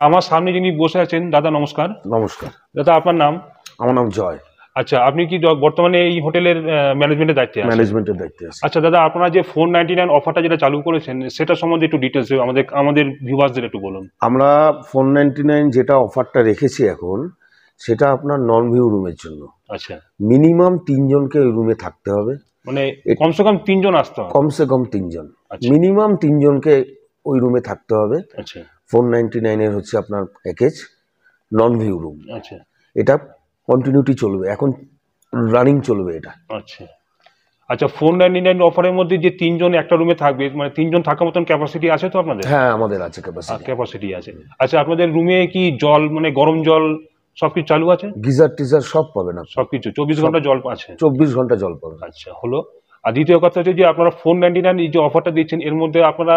আমার সামনে যিনি বসে আছেন, দাদা নমস্কার। নমস্কার। দাদা আপনার নাম? আমার নাম জয়। আচ্ছা, আপনি কি বর্তমানে এই হোটেলের ম্যানেজমেন্টের দায়িত্বে আছেন? ম্যানেজমেন্টের দায়িত্বে আছি। আচ্ছা দাদা, আপনারা যে 499 অফারটা যেটা চালু করেছেন সেটা সম্বন্ধে একটু ডিটেলস আমাদের ভিউয়ার্সদের একটু বলুন। আমরা 499 যেটা অফারটা রেখেছি এখন, সেটা আপনার নন ভিউ রুমের জন্য। আচ্ছা, মিনিমাম 3 জনকে ওই রুমে থাকতে হবে। মানে কমসে কম 3 জন আসতে হবে? কমসে কম 3 জন, আচ্ছা। মিনিমাম 3 জনকে ওই রুমে থাকতে হবে। আচ্ছা 499 এর হচ্ছে আপনার প্যাকেজ নন ভিউ রুম। আচ্ছা এটা কন্টিনিউটি চলবে, এখন রানিং চলবে এটা। আচ্ছা আচ্ছা 499 অফারের মধ্যে যে 3 জন একটা রুমে থাকবে, মানে 3 জন থাকার মতন ক্যাপাসিটি আছে তো আপনাদের? হ্যাঁ, আমাদের আছে ক্যাপাসিটি। ক্যাপাসিটি আছে। আচ্ছা, আপনাদের রুমে কি জল, মানে গরম জল সবকিছু চালু আছে? গিজার টিজার সব পাবেন আপনি। সবকিছু 24 ঘন্টা জল আছে? 24 ঘন্টা জল পাবেন। আচ্ছা, হলো। আর দ্বিতীয় কথা হচ্ছে যে আপনারা 499 এই যে অফারটা দিচ্ছেন, এর মধ্যে আপনারা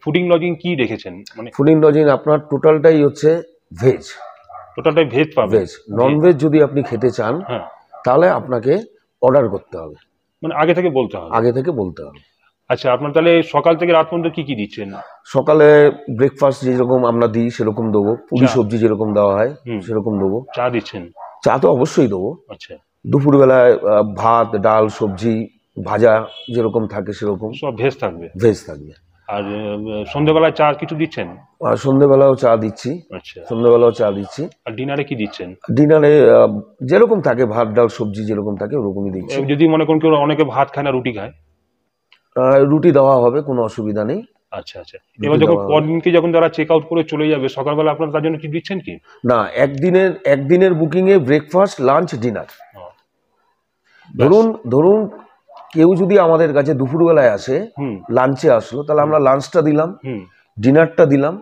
ফুডিং লজিং কি রেখেছেন? মানে ফুডিং লজিং আপনার টোটালটাই হচ্ছে ভেজ। টোটালটাই ভেজ পাবেন? ভেজ। নন ভেজ যদি আপনি খেতে চান, হ্যাঁ, তাহলে আপনাকে অর্ডার করতে হবে, মানে আগে থেকে বলতে হবে? আগে থেকে বলতে হবে। আচ্ছা, আপনার তাহলে সকাল থেকে রাত পর্যন্ত কি কি দিচ্ছেন? সকালে ব্রেকফাস্ট যেরকম আমরা দিই সেরকম দেবো, পুরি চা। সবজি যেরকম দেওয়া হয় সেরকম দেবো। চা দিচ্ছেন? চা তো অবশ্যই দেবো। আচ্ছা, দুপুরবেলায় ভাত, ডাল, সবজি, ভাজা যেরকম থাকে সেরকম সব ভেজ থাকবে? ভেজ থাকবে। আর সন্ধ্যেবেলায় চা কিছু দিচ্ছেন? আর সন্ধ্যেবেলাও চা দিচ্ছি। আচ্ছা, সন্ধ্যেবেলাও চা দিচ্ছি। আর ডিনারে কি দিচ্ছেন? ডিনারে যেরকম থাকে ভাত, ডাল, সবজি যেরকম থাকে ওরকমই দিচ্ছি। যদি মনে করুন কেউ অনেকে ভাত খায় না, রুটি খায়? রুটি দেওয়া হবে, কোনো অসুবিধা নেই। আচ্ছা আচ্ছা। এবার যখন পরদিনকে যখন তারা চেক আউট করে চলে যাবে, সকালবেলা আপনারা তার জন্য কি দিচ্ছেন কি? না, একদিনের বুকিং এ ব্রেকফাস্ট, লাঞ্চ, ডিনার। ধরুন কেউ যদি আমাদের কাছে দুপুরবেলায় আসে, লাঞ্চে আসলো, তাহলে আমরা লাঞ্চটা দিলাম, ডিনারটা দিলাম,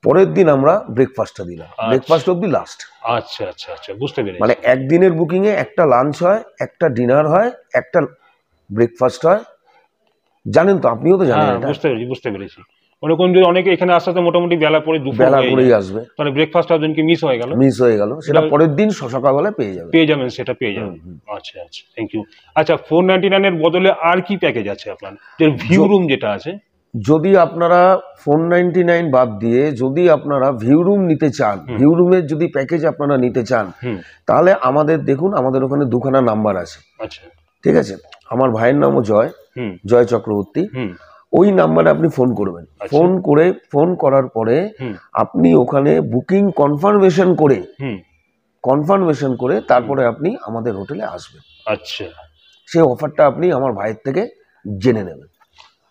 পরের দিন আমরা ব্রেকফাস্টটা দিলাম, ব্রেকফাস্ট অব্দি লাস্ট। আচ্ছা আচ্ছা আচ্ছা, বুঝতে পেরেছি। মানে একদিনের বুকিং এ একটা লাঞ্চ হয়, একটা ডিনার হয়, একটা ব্রেকফাস্ট হয়। জানেন তো, আপনিও তো জানেন এটা। বুঝতে পেরেছি। মনে করুন যে অনেকে এখানে আসতে মোটামুটি বেলা পরে, বেলা করেই আসবে, তাহলে ব্রেকফাস্ট আপনাদেরকে মিস হয়ে গেল, সেটা পরের দিন সকালবেলা পেয়ে যাবেন, সেটা পেয়ে যাবেন। আচ্ছা আচ্ছা, থ্যাংক ইউ। আচ্ছা, 499 এর বদলে আর কি প্যাকেজ আছে আপনার? যে ভিউ রুম যেটা আছে, যদি আপনারা 499 বাদ দিয়ে যদি আপনারা ভিউ রুম নিতে চান, ভিউ রুমের যদি প্যাকেজ আপনারা নিতে চান, তাহলে আমাদের দেখুন, আমাদের ওখানে দুখানা নাম্বার আছে। আচ্ছা, ঠিক আছে। আমার ভাইয়ের নামও জয় চক্রবর্তী। ওই নাম্বারে আপনি ফোন করবেন। ফোন করার পরে আপনি ওখানে বুকিং কনফার্মেশন করে তারপরে আপনি আমাদের হোটেলে আসবেন। আচ্ছা, সেই অফারটা আপনি আমার ভাইয়ের থেকে জেনে নেবেন।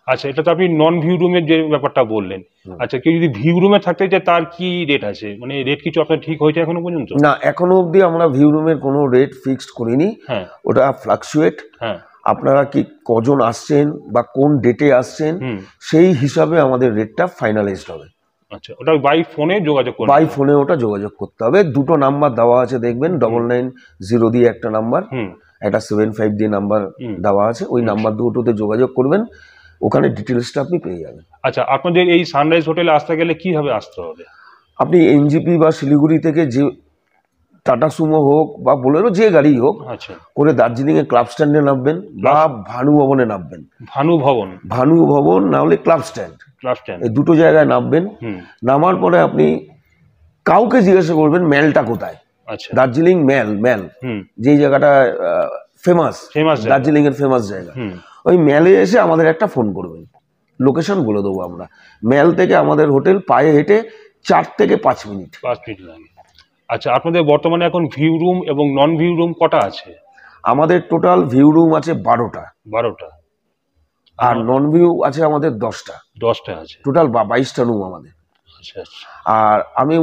আচ্ছা, এটা তো আপনি নন ভিউ রুমের যে ব্যাপারটা বললেন। আচ্ছা, কেউ যদি ভিউ রুমে থাকতে চায় তার কি রেট আছে? মানে রেট কিছু আপনার ঠিক হয়েছে এখনো পর্যন্ত? না, এখনো অবধি আমরা ভিউ রুমের কোনো রেট ফিক্সড করিনি। ওটা ফ্লাকচুয়েট। আপনারা কি কজন আসছেন বা কোন ডেটে আসছেন, সেই হিসাবে আমাদের রেটটা ফাইনালাইজড হবে। আচ্ছা, ওটা বাই ফোনে যোগাযোগ করতে? বাই ফোনে ওটা যোগাযোগ করতে হবে। দুটো নাম্বার দেওয়া আছে, দেখবেন 990 দিয়ে একটা নাম্বার, একটা 75 দিয়ে নাম্বার দেওয়া আছে। ওই নাম্বার দুটোতে যোগাযোগ করবেন, ওখানে ডিটেলসটা আপনি পেয়ে যাবেন। আচ্ছা, আপনাদের এই সানরাইজ হোটেলে আসতে গেলে কিভাবে আসতে হবে? আপনি এনজিপি বা শিলিগুড়ি থেকে যে টাটা সুমো হোক বা বোলেরো, যে গাড়ি হোক, করে দার্জিলিং এ ক্লাব স্ট্যান্ডে নামবেন বা ভানু ভবনে নামবেন। ভানু ভবন না হলে ক্লাব স্ট্যান্ড, এই দুটো জায়গায় নামবেন। নামার পরে আপনি কাউকে জিজ্ঞাসা করবেন মেলটা কোথায়। দার্জিলিং মেল যে জায়গাটা ফেমাস, দার্জিলিং এর ফেমাস জায়গা, ওই মেলে এসে আমাদের একটা ফোন করবেন, লোকেশন বলে দেবো আমরা। মেল থেকে আমাদের হোটেল পায়ে হেঁটে 4 থেকে 5 মিনিট লাগে। আচ্ছা, আপনাদের বর্তমানে এখন ভিউ রুম এবং নন ভিউ রুম কটা আছে? আমাদের টোটাল ভিউ রুম আছে 12টা। আর নন ভিউ আছে আমাদের 10টা আছে। টোটাল 22টা রুম আমাদের। আচ্ছা আচ্ছা। আর আমি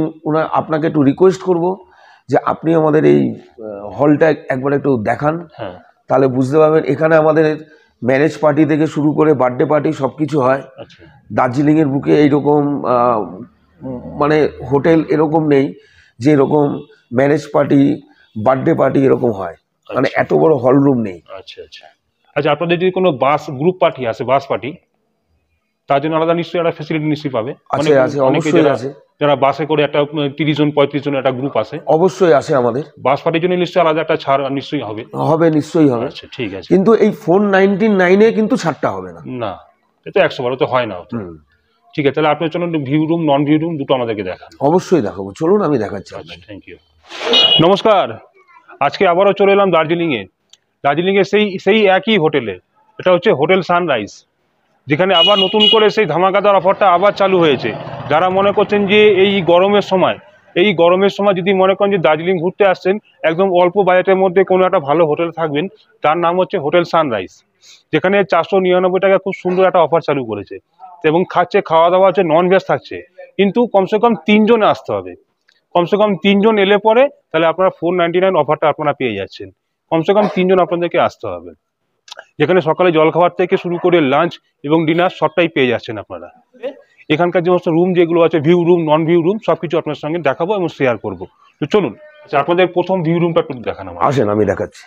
আপনাকে একটু রিকোয়েস্ট করব যে আপনি আমাদের এই হলটা একবার একটু দেখান, তাহলে বুঝতে পারবেন। এখানে আমাদের ম্যারেজ পার্টি থেকে শুরু করে বার্থডে পার্টি সবকিছু হয়। দার্জিলিং এর বুকে এইরকম মানে হোটেল এরকম নেই যে এরকম ম্যারেজ পার্টি, বার্থডে পার্টি এরকম হয়, মানে এত বড় হল রুম নেই। আচ্ছা আচ্ছা আচ্ছা। আপনাদের যদি কোনো বাস গ্রুপ পার্টি আসে, বাস পার্টি, তার জন্য আলাদা নিশ্চয়ই একটা ফ্যাসিলিটি নিশ্চয়ই পাবে? আছে, অবশ্যই আছে। যারা বাসে করে একটা 30 জন 35 জন একটা গ্রুপ আছে, অবশ্যই আছে আমাদের। বাস পার্টির জন্য নিশ্চয়ই আলাদা একটা ছাড় নিশ্চয়ই হবে? নিশ্চয়ই হবে। আচ্ছা, ঠিক আছে। কিন্তু এই 499 এ কিন্তু ছাড়টা হবে না। না, এটা 100 বারো তো হয় না। ঠিক আছে, তাহলে আপনার জন্য view room non view room দুটো আমাদেরকে দেখান। অবশ্যই দেখাবো, চলুন আমি দেখাচ্ছি। আচ্ছা, থ্যাংক ইউ। নমস্কার, আজকে আবারও চলে এলাম দার্জিলিংয়ে। দার্জিলিংয়ে সেই একই হোটেলে, এটা হচ্ছে হোটেল সানরাইজ, যেখানে আবার নতুন করে সেই ধামাকাদার অফারটা আবার চালু হয়েছে। যারা মনে করছেন যে এই গরমের সময় যদি মনে করেন যে দার্জিলিং ঘুরতে আসছেন, একদম অল্প বাজেটের মধ্যে কোনো একটা ভালো হোটেল থাকবেন, তার নাম হচ্ছে হোটেল সানরাইজ, যেখানে 499 টাকা খুব সুন্দর একটা অফার চালু করেছে। এবং খাওয়া দাওয়া হচ্ছে নন ভেজ থাকছে, কিন্তু কমসে কম 3 জনে আসতে হবে। কমসে কম 3 জন এলে পরে তাহলে আপনারা 499 অফারটা আপনারা পেয়ে যাচ্ছেন। কমসে কম 3 জন আপনাদেরকে আসতে হবে, যেখানে সকালে জলখাবার থেকে শুরু করে লাঞ্চ এবং ডিনার সবটাই পেয়ে যাচ্ছেন আপনারা। এখানকার যে সমস্ত রুম যেগুলো আছে, view room non view room সবকিছু আপনার সঙ্গে দেখাবো এবং শেয়ার করবো। তো চলুন, আচ্ছা আপনাদের প্রথম ভিউ রুমটা একটু দেখানো। আসেন, আমি দেখাচ্ছি।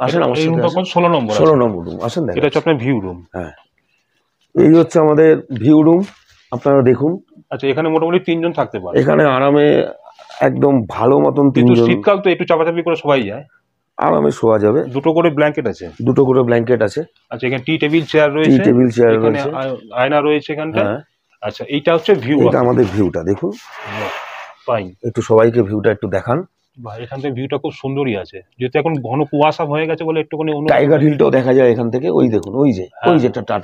আসেন, আমার এই রুমটা 16 নম্বর রুম। আসেন, এটা হচ্ছে আপনার ভিউ রুম। হ্যাঁ, এই হচ্ছে আমাদের ভিউ রুম, আপনারা দেখুন। আচ্ছা, এখানে মোটামুটি 3 জন থাকতে পারে। এখানে আরামে একদম ভালো মতন 3 জন। শীতকাল তো একটু চাপাচাপি করে সবাই যায়, আরামে শোয়া যাবে। দুটো করে ব্ল্যাঙ্কেট আছে। আচ্ছা, এখানে টি টেবিল চেয়ার রয়েছে, এখানে আয়না রয়েছে এখানটা। আচ্ছা, এইটা হচ্ছে ভিউ। এটা আমাদের ভিউটা দেখুন। ফাইন, একটু সবাইকে ভিউটা একটু দেখান। এখান থেকে ভিউটা খুব সুন্দরই আছে, যেহেতু এখন ঘন কুয়াশা হয়ে গেছে বলে একটুখানি টাইগার হিলটাও দেখা যায় এখান থেকে। ওই দেখুন, ওই যে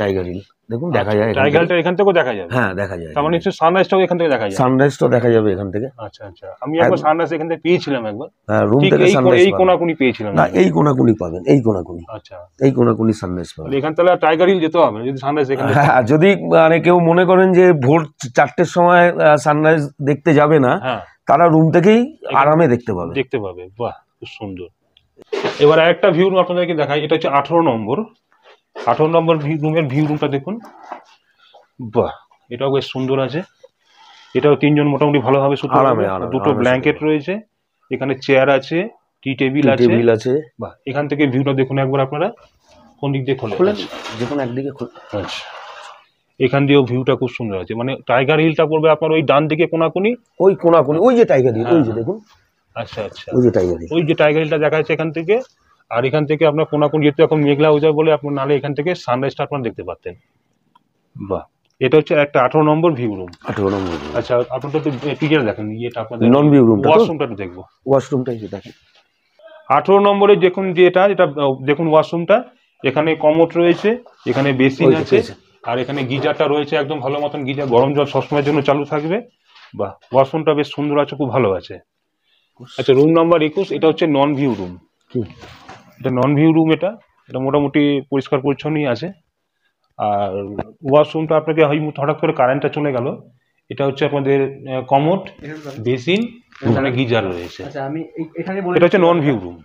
টাইগার হিল দেখুন, দেখা যায়। টাইগার হিলটা এখান থেকেও দেখা যাবে। হ্যাঁ, দেখা যায়। তার মানে সানরাইজটাও এখান থেকে দেখা যায়। সানরাইজটাও দেখা যাবে এখান থেকে। আচ্ছা আচ্ছা, আমি একবার সানরাইজ এখান থেকে পেয়েছিলাম একবার। হ্যাঁ, রুম থেকে সানরাইজ এই কোনাকুনি পেয়েছিলাম না, এই কোনাকুনি পাবেন, এই কোনাকুনি। আচ্ছা, এই কোনাকুনি সানরাইজ পাবেন। এখান থেকে টাইগার হিল যেতে হবে যদি সানরাইজ এখানে। হ্যাঁ, যদি মানে কেউ মনে করেন যে ভোর 4টের সময় সানরাইজ দেখতে যাবে না, তারা রুম থেকেই আরামে দেখতে পাবে। বাহ, খুব সুন্দর। এবার আরেকটা ভিউ রুম আপনাদেরকে দেখাই, এটা হচ্ছে 18 নম্বর রুমের ভিউ রুমটা দেখুন। বাহ, এটাও বেশ সুন্দর আছে। এটাও 3 জন মোটামুটি ভালোভাবে শুতে পারবে। দুটো ব্ল্যাঙ্কেট রয়েছে, এখানে চেয়ার আছে, টি টেবিল আছে। বাহ, এখান থেকে ভিউটা দেখুন একবার আপনারা। কোন দিক দিয়ে খোলেন? যে কোনো একদিকে খোলেন। আচ্ছা, এখান দিয়েও ভিউটা খুব সুন্দর আছে। মানে টাইগার হিলটা পড়বে আপনার ওই ডান দিকে কোনাকুনি, ওই যে টাইগার হিল, ওই যে দেখুন। আচ্ছা আচ্ছা, ওই যে টাইগার হিলটা দেখা যাচ্ছে এখান থেকে। আর এখান থেকে আপনার কোনাকুনি, যেহেতু এখন মেঘলা হয়ে যাবে বলে আপনার নালে এখান থেকে সানরাইজটা আপনারা দেখতে পাচ্ছেন। বাহ, এটা হচ্ছে একটা 18 নম্বর ভিউ রুম। আচ্ছা, আপনারা একটু পিকচার দেখেন, এটা আপনাদের নন ভিউ রুমটা। ওয়াশরুমটা একটু দেখবো। ওয়াশরুমটা এই দেখেন, 18 নম্বরে দেখুন, এটা দেখুন ওয়াশরুমটা। এখানে কমোড রয়েছে, এখানে বেসিন আছে, আর এখানে গিজারটা রয়েছে একদম ভালো মতন গিজার, গরম জল সবসময়ের জন্য চালু থাকবে। বাহ, ওয়াশরুমটা বেশ সুন্দর আছে, খুব ভালো আছে। আচ্ছা, রুম নাম্বার 21, এটা হচ্ছে নন ভিউ রুম। এটা নন ভিউ রুম, এটা মোটামুটি পরিষ্কার পরিচ্ছন্নই আছে। আর ওয়াশরুমটা আপনাকে হঠাৎ করে কারেন্টটা চলে গেল। এটা হচ্ছে আপনাদের কমোড, বেসিন, ওখানে গিজার রয়েছে। এটা হচ্ছে নন ভিউ রুম।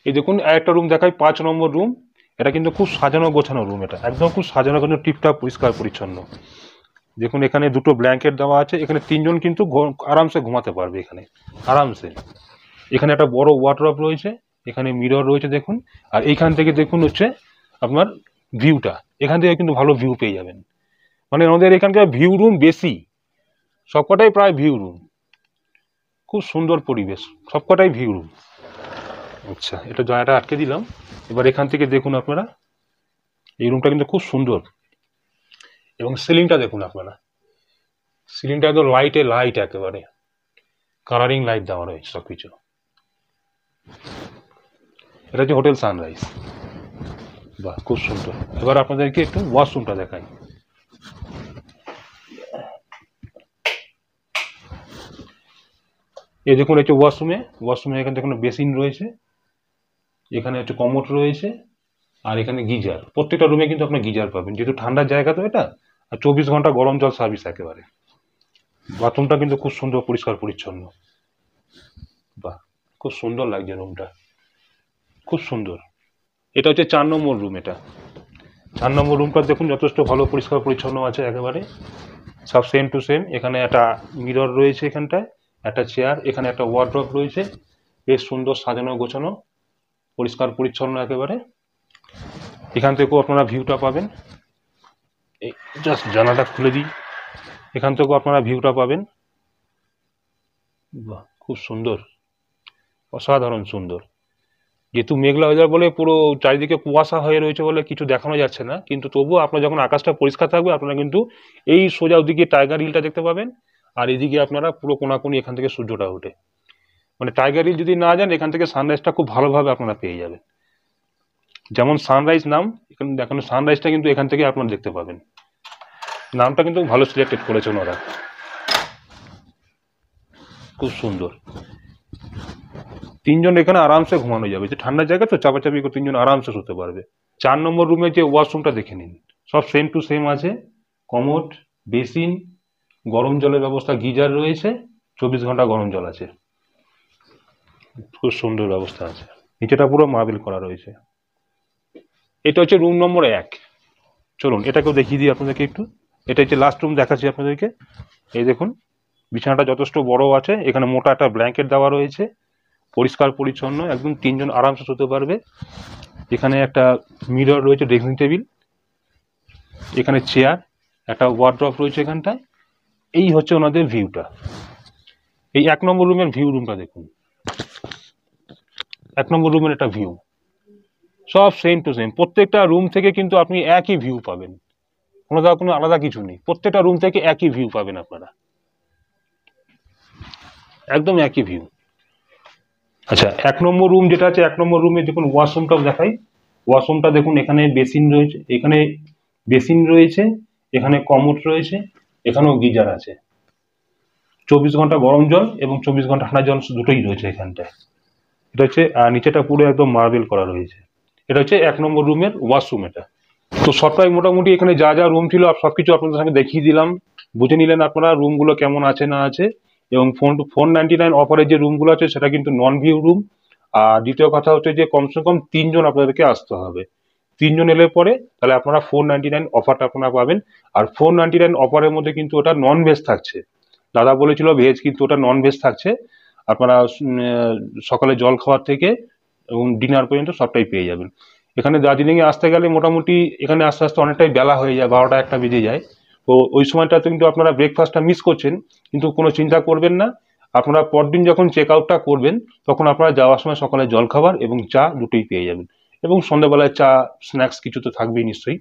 এই দেখুন আরেকটা রুম দেখাই, 5 নম্বর রুম। এটা কিন্তু খুব সাজানো গোছানো রুম, এটা একদম খুব সাজানো গোছানো, টিপটপ পরিষ্কার পরিচ্ছন্ন। দেখুন এখানে দুটো ব্ল্যাঙ্কেট দেওয়া আছে, এখানে 3 জন কিন্তু আরামসে ঘুমাতে পারবে এখানে আরামসে। এখানে একটা বড় ওয়ার্ডরোব রয়েছে, এখানে মিরর রয়েছে দেখুন। আর এইখান থেকে দেখুন হচ্ছে আপনার ভিউটা, এখান থেকে কিন্তু ভালো ভিউ পেয়ে যাবেন। মানে আমাদের এখানকার ভিউ রুম বেশি, সবকটাই প্রায় ভিউ রুম, খুব সুন্দর পরিবেশ, সবকটাই ভিউ রুম। আচ্ছা, এটা জায়গাটা আটকে দিলাম। এবার এখান থেকে দেখুন আপনারা, এই রুমটা কিন্তু খুব সুন্দর। এবং সিলিংটা দেখুন আপনারা, সিলিংটা একদম লাইট, একেবারে কালারিং লাইট দেওয়া রয়েছে সবকিছু। এটা হচ্ছে হোটেল সানরাইজ। বাহ, খুব সুন্দর। এবার আপনাদেরকে একটু ওয়াশরুমটা দেখাই। এই দেখুন হচ্ছে ওয়াশরুমে এখানে দেখুন বেসিন রয়েছে, এখানে হচ্ছে কমোড রয়েছে, আর এখানে গিজার। প্রত্যেকটা রুমে কিন্তু আপনার গিজার পাবেন, যেহেতু ঠান্ডার জায়গা তো এটা। আর 24 ঘন্টা গরম জল সার্ভিস একেবারে। বাথরুমটা কিন্তু খুব সুন্দর পরিষ্কার পরিচ্ছন্ন। বাহ, খুব সুন্দর লাগছে রুমটা, খুব সুন্দর। এটা হচ্ছে 4 নম্বর রুম। এটা 4 নম্বর রুমটা দেখুন যথেষ্ট ভালো পরিষ্কার পরিচ্ছন্ন আছে একেবারে, সব সেম টু সেম। এখানে একটা মিরর রয়েছে, এখানটায় একটা চেয়ার, এখানে একটা ওয়ার্ডরোব রয়েছে, বেশ সুন্দর সাজানো গোছানো, পরিষ্কার পরিচ্ছন্ন একেবারে। এখান থেকেও আপনারা ভিউটা পাবেন। এই জাস্ট জানালাটা খুলে দিই, এখান থেকেও আপনারা ভিউটা পাবেন। বাহ, খুব সুন্দর, অসাধারণ সুন্দর। যেহেতু মেঘলা ওয়েদার বলে পুরো চারিদিকে কুয়াশা হয়ে রয়েছে বলে কিছু দেখানো যাচ্ছে না, কিন্তু তবুও আপনার যখন আকাশটা পরিষ্কার থাকবে আপনারা কিন্তু এই সোজা ওদিকে টাইগার হিলটা দেখতে পাবেন, আর এদিকে আপনারা পুরো কোনাকুনি এখান থেকে সূর্যটা ওঠে। মানে টাইগার হিল যদি না যান, এখান থেকে সানরাইজটা খুব ভালোভাবে আপনারা পেয়ে যাবেন। যেমন সানরাইজ নাম, এখানে দেখেন সানরাইজটা কিন্তু এখান থেকে আপনারা দেখতে পাবেন। নামটা কিন্তু ভালো সিলেক্টেড করেছেন ওরা, খুব সুন্দর। তিনজন এখানে আরামসে ঘুমানো যাবে, যে ঠান্ডার জায়গা তো চাপাচাপি করে তিনজন আরামসে শুতে পারবে। 4 নম্বর রুমে যে ওয়াশরুমটা দেখে নিন, সব সেম টু সেম আছে, কমোড, বেসিন, গরম জলের ব্যবস্থা, গিজার রয়েছে, 24 ঘন্টা গরম জল আছে, খুব সুন্দর ব্যবস্থা আছে। নিচেটা পুরো মার্বেল করা রয়েছে। এটা হচ্ছে রুম নম্বর 1। চলুন এটাকেও দেখিয়ে দিই আপনাদেরকে একটু। এটা হচ্ছে লাস্ট রুম দেখাচ্ছি আপনাদেরকে। এই দেখুন, বিছানাটা যথেষ্ট বড় আছে, এখানে মোটা একটা ব্ল্যাঙ্কেট দেওয়া রয়েছে, পরিষ্কার পরিচ্ছন্ন, একদম তিনজন আরামসে শুতে পারবে। এখানে একটা মিরর রয়েছে, ড্রেসিং টেবিল, এখানে চেয়ার, একটা ওয়ার্ড্রপ রয়েছে এখানটায়। এই হচ্ছে ওনাদের ভিউটা। এই 1 নম্বর রুমের ভিউ, রুমটা দেখুন, 1 নম্বর রুমের একটা ভিউ, সব সেম টু সেম। প্রত্যেকটা রুম থেকে কিন্তু আপনি একই ভিউ পাবেন, কোনো আলাদা কিছু নেই। প্রত্যেকটা রুম থেকে একই ভিউ পাবেন আপনারা, একদম একই ভিউ। আচ্ছা, 1 নম্বর রুম যেটা আছে, 1 নম্বর রুমে দেখুন ওয়াশরুমটাও দেখাই। ওয়াশরুমটা দেখুন, এখানে বেসিন রয়েছে, এখানে কমোড রয়েছে, এখানেও গিজার আছে, 24 ঘন্টা গরম জল এবং 24 ঘন্টা ঠান্ডা জল দুটোই রয়েছে এখানটায়। এটা হচ্ছে নিচেটা পুরো একদম মার্বেল করা রয়েছে। এটা হচ্ছে 1 নম্বর রুমের ওয়াশরুম। এটা তো সবটাই মোটামুটি এখানে যা যা রুম ছিল সবকিছু আপনাদের সঙ্গে দেখিয়ে দিলাম, বুঝে নিলেন আপনারা রুমগুলো কেমন আছে না আছে। এবং 499 অফারের যে রুমগুলো আছে সেটা কিন্তু নন ভিউ রুম। আর দ্বিতীয় কথা হচ্ছে যে কমসে কম 3 জন আপনাদেরকে আসতে হবে। 3 জন এলে পরে তাহলে আপনারা 499 অফারটা আপনারা পাবেন। আর 499 অফারের মধ্যে কিন্তু ওটা নন ভেজ থাকছে। দাদা বলেছিল ভেজ, কিন্তু ওটা নন ভেজ থাকছে। আপনারা সকালে জল খাওয়ার থেকে এবং ডিনার পর্যন্ত সবটাই পেয়ে যাবেন। এখানে দার্জিলিংয়ে আসতে গেলে মোটামুটি এখানে আস্তে আস্তে অনেকটাই বেলা হয়ে যায়, 12টা 1টা বেজে যায়। তো ওই সময়টাতে কিন্তু আপনারা ব্রেকফাস্টটা মিস করছেন, কিন্তু কোনো চিন্তা করবেন না। আপনারা পরদিন যখন চেক আউটটা করবেন তখন আপনারা যাওয়ার সময় সকালে জল খাবার এবং চা দুটোই পেয়ে যাবেন, এবং সন্ধ্যাবেলায় চা স্ন্যাক্স কিছু তো থাকবেই নিশ্চয়ই।